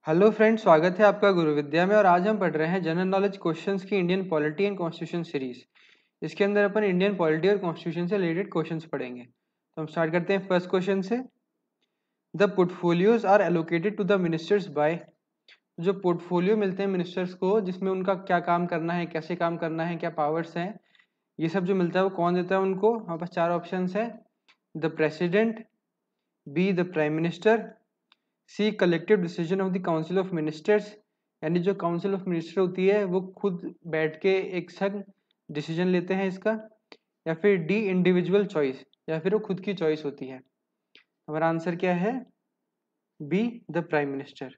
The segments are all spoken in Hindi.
हेलो फ्रेंड्स, स्वागत है आपका गुरु विद्या में। और आज हम पढ़ रहे हैं जनरल नॉलेज क्वेश्चंस की Indian polity and constitution series. इसके अंदर अपन इंडियन पॉलिटी और कॉन्स्टिट्यूशन से रिलेटेड क्वेश्चंस पढ़ेंगे। तो हम स्टार्ट करते हैं फर्स्ट क्वेश्चन से। The portfolios are allocated to the ministers by. जो पोर्टफोलियो मिलते हैं मिनिस्टर्स को, जिसमें उनका क्या काम करना है, कैसे काम करना है, क्या पावर्स हैं, ये सब जो मिलता है वो कौन देता है उनको। हमारे पास चार ऑप्शन है। The president, B the prime minister, C collective decision of the council of ministers, यानी जो काउंसिल ऑफ मिनिस्टर होती है वो खुद बैठ के एक संग डिसीजन लेते हैं इसका, या फिर डी इंडिविजुअल चॉइस, या फिर वो खुद की चॉइस होती है। हमारा आंसर क्या है? बी द प्राइम मिनिस्टर,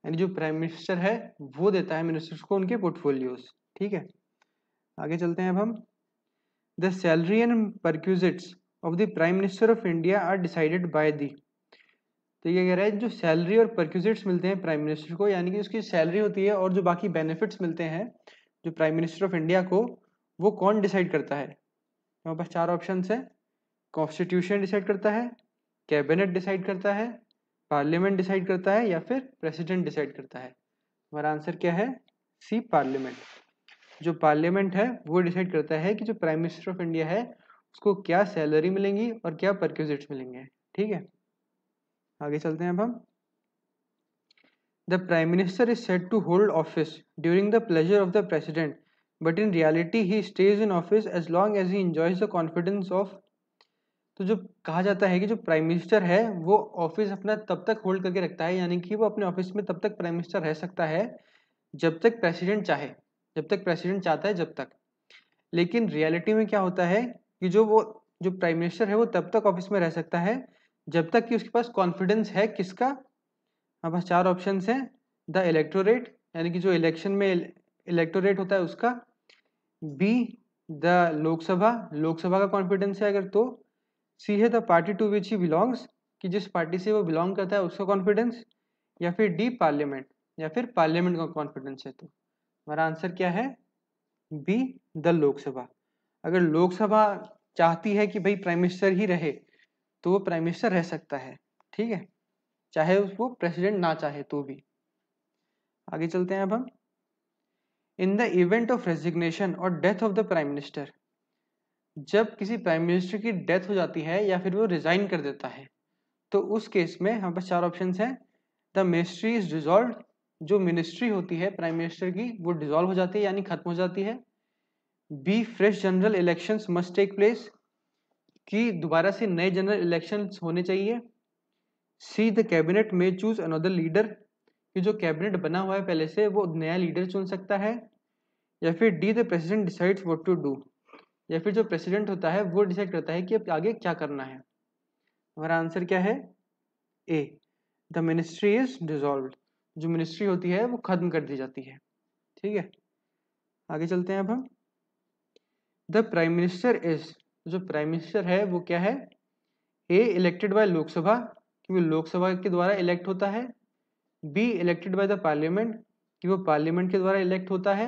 यानी जो प्राइम मिनिस्टर है वो देता है मिनिस्टर्स को उनके पोर्टफोलियोज। ठीक है, आगे चलते हैं अब हम। The salary and perquisites of the prime minister of India are decided by the. तो ये कह रहा है जो सैलरी और परक्यूजिट्स मिलते हैं प्राइम मिनिस्टर को, यानी कि उसकी सैलरी होती है और जो बाकी बेनिफिट्स मिलते हैं जो प्राइम मिनिस्टर ऑफ इंडिया को, वो कौन डिसाइड करता है। हमारे पास चार ऑप्शन है। कॉन्स्टिट्यूशन डिसाइड करता है, कैबिनेट डिसाइड करता है, पार्लियामेंट डिसाइड करता है, या फिर प्रेसिडेंट डिसाइड करता है। हमारा आंसर क्या है? सी पार्लियामेंट। जो पार्लियामेंट है वो डिसाइड करता है कि जो प्राइम मिनिस्टर ऑफ इंडिया है उसको क्या सैलरी मिलेंगी और क्या परक्यूजिट्स मिलेंगे। ठीक है, आगे चलते हैं अब हम। The Prime Minister is said to hold office during the pleasure of the President, but in reality he stays in office as long as he enjoys the confidence of। तो जो कहा जाता है कि जो प्राइम मिनिस्टर है वो ऑफिस अपना तब तक होल्ड करके रखता है, यानी कि वो अपने ऑफिस में तब तक प्राइम मिनिस्टर रह सकता है जब तक प्रेसिडेंट चाहे, जब तक प्रेसिडेंट चाहता है जब तक। लेकिन रियलिटी में क्या होता है कि जो प्राइम मिनिस्टर है वो तब तक ऑफिस में रह सकता है जब तक कि उसके पास कॉन्फिडेंस है। किसका? हमारे पास चार ऑप्शन हैं। द इलेक्टोरेट, यानी कि जो इलेक्शन में इलेक्टोरेट होता है उसका। बी द लोकसभा, लोकसभा का कॉन्फिडेंस है अगर तो। सी है the party to which he belongs, कि जिस पार्टी से वो बिलोंग करता है उसका कॉन्फिडेंस। या फिर डी पार्लियामेंट, या फिर पार्लियामेंट का कॉन्फिडेंस है। तो हमारा आंसर क्या है? Be the Lok Sabha. अगर लोकसभा चाहती है कि भाई प्राइम मिनिस्टर ही रहे तो वो प्राइम मिनिस्टर रह सकता है। ठीक है, चाहे वो प्रेसिडेंट ना चाहे तो भी। आगे चलते हैं अब हम। In the event of resignation और death of the prime minister, जब किसी प्राइम मिनिस्टर की डेथ हो जाती है या फिर वो रिजाइन कर देता है, तो उस केस में हमारे पास चार ऑप्शन हैं। द मिनिस्ट्री इज डिसॉल्व, जो मिनिस्ट्री होती है प्राइम मिनिस्टर की वो डिसॉल्व हो जाती है यानी खत्म हो जाती है। B fresh general elections must take place, कि दोबारा से नए जनरल इलेक्शंस होने चाहिए। C the cabinet may choose another leader, कि जो कैबिनेट बना हुआ है पहले से वो नया लीडर चुन सकता है। या फिर D the president decides what to do, या फिर जो प्रेसिडेंट होता है वो डिसाइड करता है कि अब आगे क्या करना है। हमारा आंसर क्या है? ए द मिनिस्ट्री इज डिसॉल्व्ड, जो मिनिस्ट्री होती है वो खत्म कर दी जाती है। ठीक है, आगे चलते हैं अब हम। द प्राइम मिनिस्टर इज, जो प्राइम मिनिस्टर है वो क्या है? ए इलेक्टेड बाय लोकसभा, कि वो लोकसभा के द्वारा इलेक्ट होता है। Be elected by the parliament, कि वो पार्लियामेंट के द्वारा इलेक्ट होता है।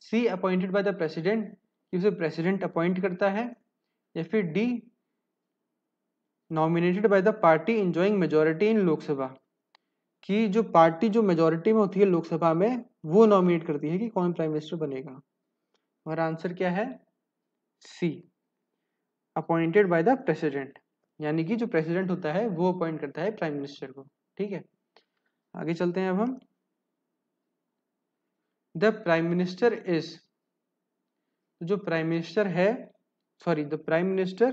सी अपॉइंटेड बाय द प्रेसिडेंट, कि उसे प्रेसिडेंट अपॉइंट करता है। या फिर D nominated by the party enjoying majority in Lok Sabha, कि जो पार्टी जो मेजोरिटी में होती है लोकसभा में वो नॉमिनेट करती है कि कौन प्राइम मिनिस्टर बनेगा। हमारा आंसर क्या है? सी अपॉइंटेड बाय द प्रेसिडेंट, यानी कि जो प्रेसिडेंट होता है वो अपॉइंट करता है प्राइम मिनिस्टर को। ठीक है, आगे चलते हैं अब हम। द प्राइम मिनिस्टर इज, जो प्राइम मिनिस्टर है, सॉरी द प्राइम मिनिस्टर,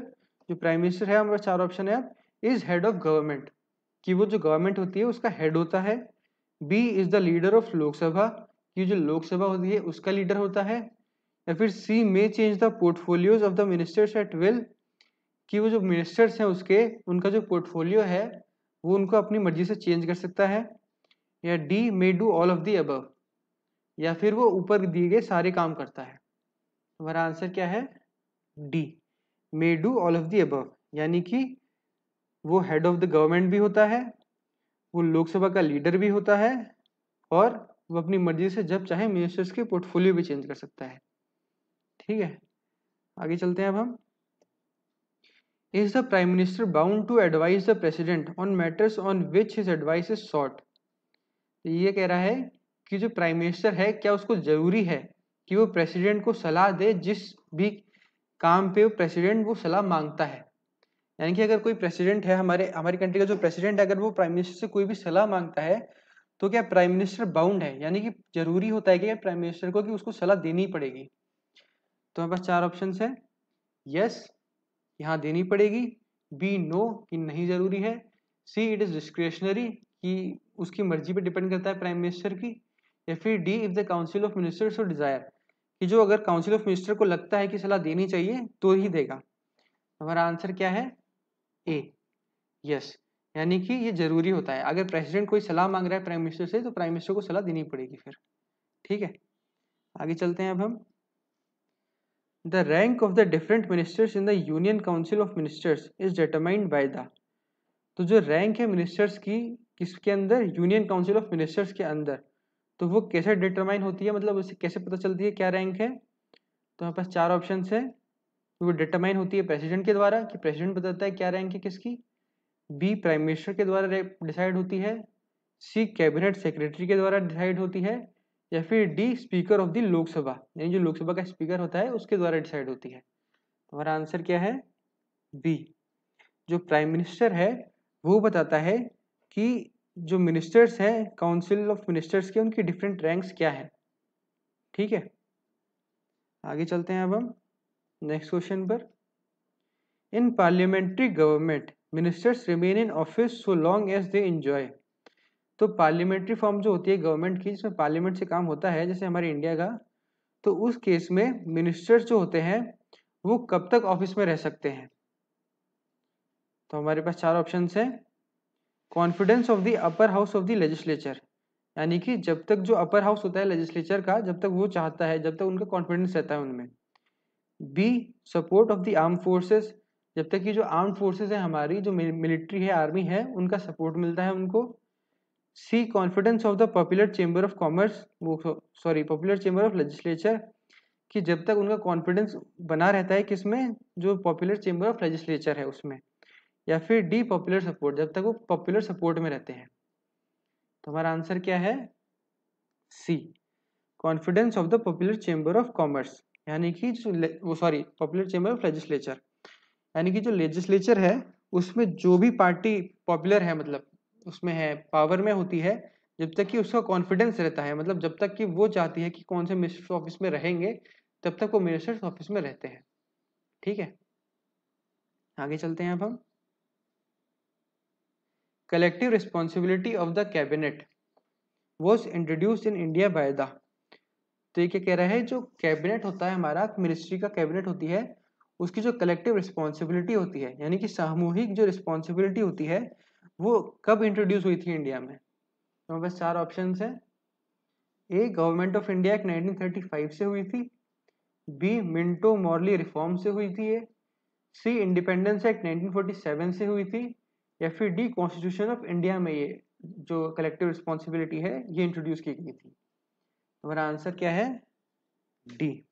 जो प्राइम मिनिस्टर है हमारे चार ऑप्शन है। इज हेड ऑफ गवर्नमेंट, कि वो जो गवर्नमेंट होती है उसका हेड होता है। B is the leader of Lok Sabha, कि जो लोकसभा होती है उसका लीडर होता है। या फिर she may change the portfolios of the ministers at will, कि वो जो मिनिस्टर्स हैं उसके उनका जो पोर्टफोलियो है वो उनको अपनी मर्जी से चेंज कर सकता है। या D may do all of the above, या फिर वो ऊपर दिए गए सारे काम करता है। हमारा आंसर क्या है? D may do all of the above, यानी कि वो हेड ऑफ द गवर्नमेंट भी होता है, वो लोकसभा का लीडर भी होता है, और वो अपनी मर्जी से जब चाहे मिनिस्टर्स के पोर्टफोलियो भी चेंज कर सकता है। ठीक है, आगे चलते हैं अब हम। Is the prime minister bound to advise the president on matters on which his advice is sought, तो ये कह रहा है कि जो प्राइम मिनिस्टर है क्या उसको जरूरी है कि वो प्रेसिडेंट को सलाह दे जिस भी काम पे वो प्रेसिडेंट वो सलाह मांगता है। यानी कि अगर कोई प्रेसिडेंट है हमारी कंट्री का जो प्रेसिडेंट है, अगर वो प्राइम मिनिस्टर से कोई भी सलाह मांगता है तो क्या प्राइम मिनिस्टर बाउंड है, यानी कि जरूरी होता है कि प्राइम मिनिस्टर को कि उसको सलाह देनी पड़ेगी। तो हमारे पास चार ऑप्शन है, यस यहाँ देनी पड़ेगी, बी नो कि नहीं जरूरी है, सी इट इज डिस्क्रिशनरी कि उसकी मर्जी पे डिपेंड करता है प्राइम मिनिस्टर की, या फिर D if the council of ministers desire कि जो अगर काउंसिल ऑफ मिनिस्टर को लगता है कि सलाह देनी चाहिए तो ही देगा। हमारा आंसर क्या है, ए यस, यानी कि ये जरूरी होता है। अगर प्रेसिडेंट कोई सलाह मांग रहा है प्राइम मिनिस्टर से तो प्राइम मिनिस्टर को सलाह देनी पड़ेगी फिर। ठीक है, आगे चलते हैं अब हम। The rank of the different ministers in the union council of ministers is determined by the, तो जो रैंक है मिनिस्टर्स की किसके अंदर, यूनियन काउंसिल ऑफ मिनिस्टर्स के अंदर, तो वो कैसे डिटरमाइन होती है, मतलब उससे कैसे पता चलती है क्या रैंक है। तो हमारे पास चार ऑप्शन है, वो डिटरमाइन होती है प्रेसिडेंट के द्वारा कि प्रेसिडेंट बताता है क्या रैंक है किसकी, बी प्राइम मिनिस्टर के द्वारा डिसाइड होती है, सी कैबिनेट सेक्रेटरी के द्वारा डिसाइड होती है, या फिर D speaker of the Lok Sabha, यानी जो लोकसभा का स्पीकर होता है उसके द्वारा डिसाइड होती है। हमारा आंसर क्या है, बी, जो प्राइम मिनिस्टर है वो बताता है कि जो मिनिस्टर्स हैं काउंसिल ऑफ मिनिस्टर्स के उनकी डिफरेंट रैंक्स क्या है। ठीक है, आगे चलते हैं अब हम नेक्स्ट क्वेश्चन पर। In parliamentary government ministers remain in office so long as they enjoy, तो पार्लियामेंट्री फॉर्म जो होती है गवर्नमेंट की जिसमें पार्लियामेंट से काम होता है जैसे हमारे इंडिया का, तो उस केस में मिनिस्टर्स जो होते हैं वो कब तक ऑफिस में रह सकते हैं। तो हमारे पास चार ऑप्शन है, confidence of the upper house of the legislature, यानी कि जब तक जो अपर हाउस होता है लेजिस्लेचर का जब तक वो चाहता है, जब तक उनका कॉन्फिडेंस रहता है उनमें। B support of the arm forces, जब तक कि जो आर्म फोर्सेस है हमारी जो मिलिट्री है आर्मी है उनका सपोर्ट मिलता है उनको। C confidence of the popular chamber of commerce, वो sorry popular chamber of legislature, कि जब तक उनका कॉन्फिडेंस बना रहता है किसमें, जो पॉपुलर चेंबर ऑफ लेजिस्लेचर है उसमें। या फिर डी पॉपुलर सपोर्ट, जब तक वो पॉपुलर सपोर्ट में रहते हैं। तो हमारा आंसर क्या है, C confidence of the popular chamber of commerce, यानी कि वो sorry popular chamber of legislature, यानी कि जो लेजिस्लेचर है उसमें जो भी पार्टी पॉपुलर है मतलब उसमें है पावर में होती है, जब तक कि उसका कॉन्फिडेंस रहता है, मतलब जब तक कि वो चाहती है कि कौन से मिनिस्टर ऑफिस में रहेंगे तब तक वो मिनिस्टर्स ऑफिस में रहते हैं। ठीक है, आगे चलते हैं अब हम। Collective responsibility of the cabinet was introduced in India by the, तो ये क्या कह रहा है, जो कैबिनेट होता है हमारा मिनिस्ट्री का कैबिनेट होती है उसकी जो कलेक्टिव रिस्पॉन्सिबिलिटी होती है यानी कि सामूहिक जो रिस्पॉन्सिबिलिटी होती है वो कब इंट्रोड्यूस हुई थी इंडिया में। तो बस चार ऑप्शन है, ए गवर्नमेंट ऑफ इंडिया एक्ट 1935 से हुई थी, बी मिंटो मॉर्ली रिफॉर्म से हुई थी, सी इंडिपेंडेंस एक्ट 1947 से हुई थी, या फिर डी कॉन्स्टिट्यूशन ऑफ इंडिया में ये जो कलेक्टिव रिस्पॉन्सिबिलिटी है ये इंट्रोड्यूस की गई थी। हमारा आंसर क्या है, डी,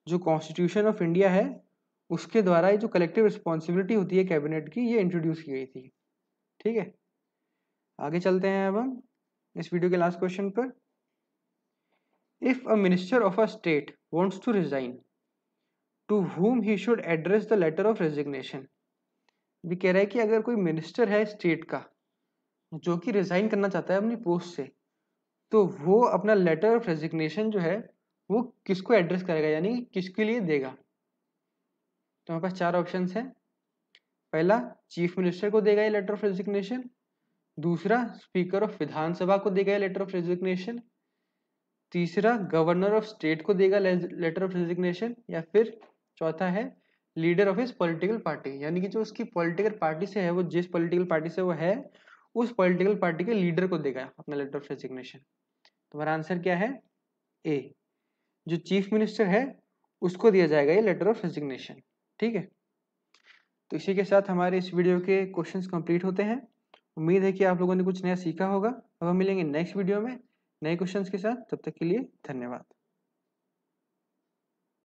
जो कॉन्स्टिट्यूशन ऑफ इंडिया है उसके द्वारा ये जो कलेक्टिव रिस्पॉन्सिबिलिटी होती है कैबिनेट की ये इंट्रोड्यूस की गई थी। ठीक है, आगे चलते हैं अब हम इस वीडियो के लास्ट क्वेश्चन पर। If a minister of a state wants to resign to whom he should address the letter of resignation, भी कह रहा है कि अगर कोई मिनिस्टर है स्टेट का जो कि रिजाइन करना चाहता है अपनी पोस्ट से, तो वो अपना लेटर ऑफ रेजिग्नेशन जो है वो किसको एड्रेस करेगा, यानी किसके लिए देगा। तो हमारे पास चार ऑप्शन है, पहला चीफ मिनिस्टर को देगा ये लेटर ऑफ रेजिग्नेशन, दूसरा स्पीकर ऑफ विधानसभा को देगा ये लेटर ऑफ रेजिग्नेशन, तीसरा गवर्नर ऑफ स्टेट को देगा लेटर ऑफ रेजिग्नेशन, या फिर चौथा है leader of his political party, यानी कि जो उसकी पॉलिटिकल पार्टी से है वो जिस पॉलिटिकल पार्टी से वो है उस पॉलिटिकल पार्टी के लीडर को देगा अपना लेटर ऑफ रेजिग्नेशन। तुम्हारा आंसर क्या है, ए, जो चीफ मिनिस्टर है उसको दिया जाएगा ये लेटर ऑफ रेजिग्नेशन। ठीक है, तो इसी के साथ हमारे इस वीडियो के क्वेश्चंस कंप्लीट होते हैं। उम्मीद है कि आप लोगों ने कुछ नया सीखा होगा। अब हम मिलेंगे नेक्स्ट वीडियो में नए क्वेश्चंस के साथ, तब तक के लिए धन्यवाद।